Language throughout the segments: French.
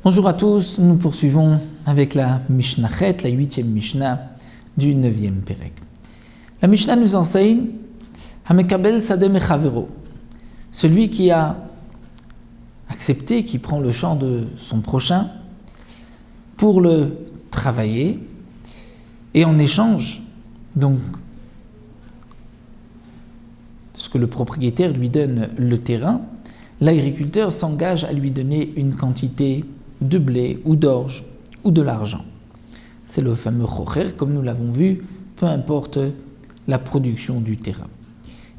Bonjour à tous, nous poursuivons avec la Mishnah Chet, la 8e Mishnah du 9e Perek. La Mishnah nous enseigne Hamekabel Sadeh Mechavero, celui qui a accepté, qui prend le champ de son prochain pour le travailler et en échange donc de ce que le propriétaire lui donne le terrain, l'agriculteur s'engage à lui donner une quantité de blé ou d'orge ou de l'argent. C'est le fameux chocher, comme nous l'avons vu, peu importe la production du terrain.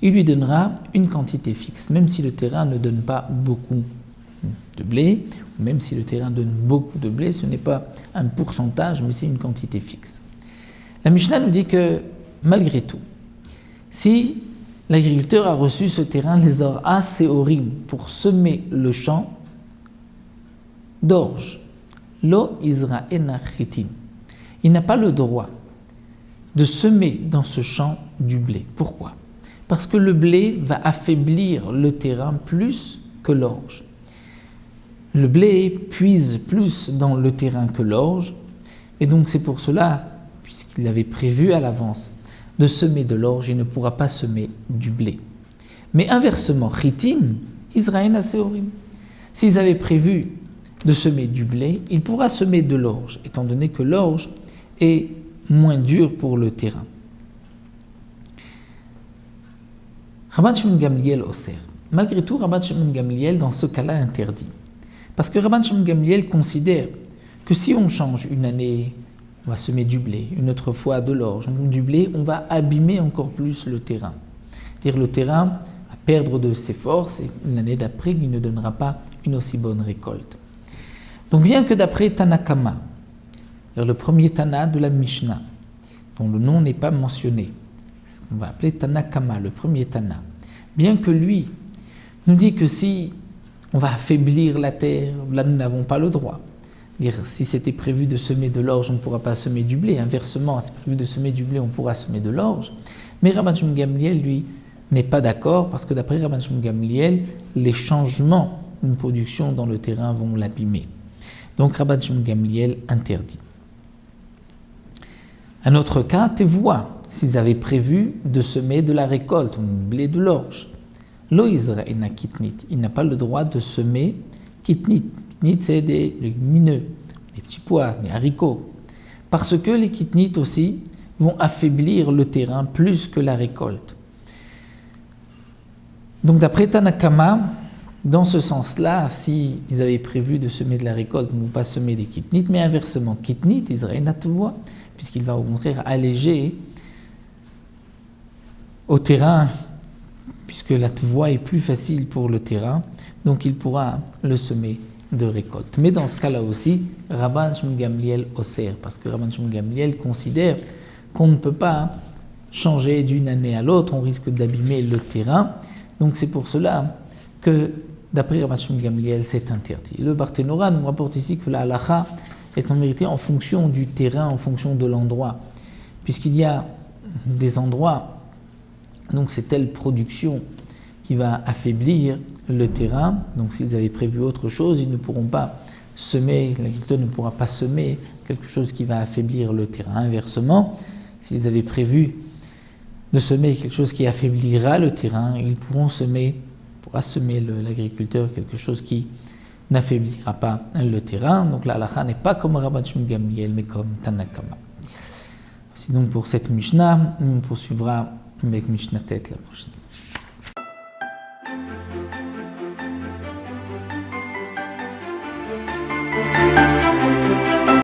Il lui donnera une quantité fixe, même si le terrain ne donne pas beaucoup de blé, ou même si le terrain donne beaucoup de blé, ce n'est pas un pourcentage, mais c'est une quantité fixe. La Mishnah nous dit que, malgré tout, si l'agriculteur a reçu ce terrain, les Or'a Seorim, pour semer le champ d'orge, Lo Isra'ena Chitim. Il n'a pas le droit de semer dans ce champ du blé. Pourquoi ? Parce que le blé va affaiblir le terrain plus que l'orge. Le blé puise plus dans le terrain que l'orge, et donc c'est pour cela, puisqu'il avait prévu à l'avance de semer de l'orge, il ne pourra pas semer du blé. Mais inversement, Chitim, Isra'ena Seorim. S'ils avaient prévu de semer du blé, il pourra semer de l'orge, étant donné que l'orge est moins dur pour le terrain. Rabban Shimon Gamliel Oser. Malgré tout, Rabban Shimon Gamliel, dans ce cas-là, interdit. Parce que Rabban Shimon Gamliel considère que si on change une année, on va semer du blé, une autre fois de l'orge, du blé, on va abîmer encore plus le terrain. C'est-à-dire le terrain va perdre de ses forces et l'année d'après, il ne donnera pas une aussi bonne récolte. Donc bien que d'après Tanakama, le premier Tana de la Mishnah, dont le nom n'est pas mentionné, on va appeler Tanakama, le premier Tana, bien que lui nous dit que si on va affaiblir la terre, là nous n'avons pas le droit. Dire, si c'était prévu de semer de l'orge, on ne pourra pas semer du blé. Inversement, si c'est prévu de semer du blé, on pourra semer de l'orge. Mais Rabban Shimon Gamliel, lui, n'est pas d'accord, parce que d'après Rabban Shimon Gamliel, les changements d'une production dans le terrain vont l'abîmer. Donc Rabban Shimon Gamliel interdit. Un autre cas, Tevoua, s'ils avaient prévu de semer de la récolte, du blé, de l'orge. Lo Isra'ena Kitnit, il n'a pas le droit de semer Kitnit. Kitnit, c'est des légumineux, des petits pois, des haricots. Parce que les Kitnit aussi vont affaiblir le terrain plus que la récolte. Donc d'après Tanakama, dans ce sens-là, s'ils avaient prévu de semer de la récolte, ils ne vont pas semer des kitnit, mais inversement, kitnit, Israël Tevoua, puisqu'il va au contraire alléger au terrain, puisque la tevoua est plus facile pour le terrain, donc il pourra le semer de récolte. Mais dans ce cas-là aussi, Rabban Shimon Gamliel Oser, parce que Rabban Shimon Gamliel considère qu'on ne peut pas changer d'une année à l'autre, on risque d'abîmer le terrain, donc c'est pour cela que d'après Rabban Shimon Gamliel, c'est interdit. Le Barthénora nous rapporte ici que la halakha est en vérité en fonction du terrain, en fonction de l'endroit, puisqu'il y a des endroits, donc c'est telle production qui va affaiblir le terrain, donc s'ils avaient prévu autre chose, ils ne pourront pas semer, l'agriculteur ne pourra pas semer quelque chose qui va affaiblir le terrain. Inversement, s'ils avaient prévu de semer quelque chose qui affaiblira le terrain, ils pourront semer l'agriculteur quelque chose qui n'affaiblira pas le terrain. Donc la halakha n'est pas comme Rabban Shimon Gamliel, mais comme Tanakama. Voici donc pour cette Mishnah, on poursuivra avec Mishnah Tet la prochaine.